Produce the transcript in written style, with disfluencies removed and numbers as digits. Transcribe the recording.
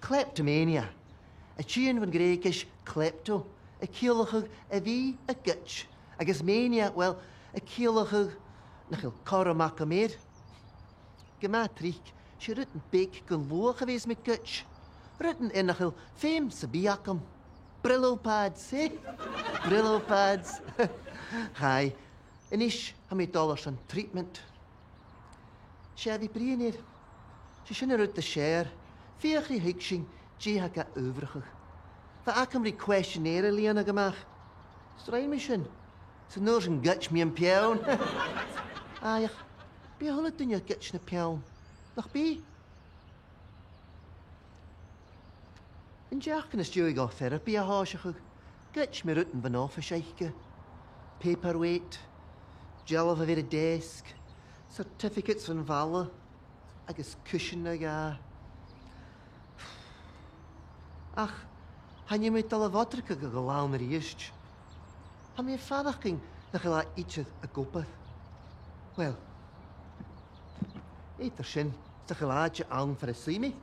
kleptomania. A tune van Gréicis klepto, a cùisean a bhí a gutch. Agus mania, well, a cùisean nach Carina Gematrik, she written big galore geweest met gutch. Written in nach fame sabiakam. Brillo pads, eh? Brillo pads. Hi. Inish, ha me dollars on treatment. She had the brain She shouldn't out the share. Veergrie hiksing, je ha ga overig. Va akam questionnaire Lana gemacht. Straai me shin. Ze noors een gutch me een pion. Ah, be hullet in je gutch na pion. Nog be? In Jacken is duig off therapy a haasig. Gutch me rutten van off a sheikke. Paperweight. Gel of a very desk. Certificates van vallen. Agus cùisean aga. Ach, han je met alle waterke gelaan riest. Han je vaderking dat je laat iets a goppeth. Wel, eet er zin, dat je laat je aan voor een simi.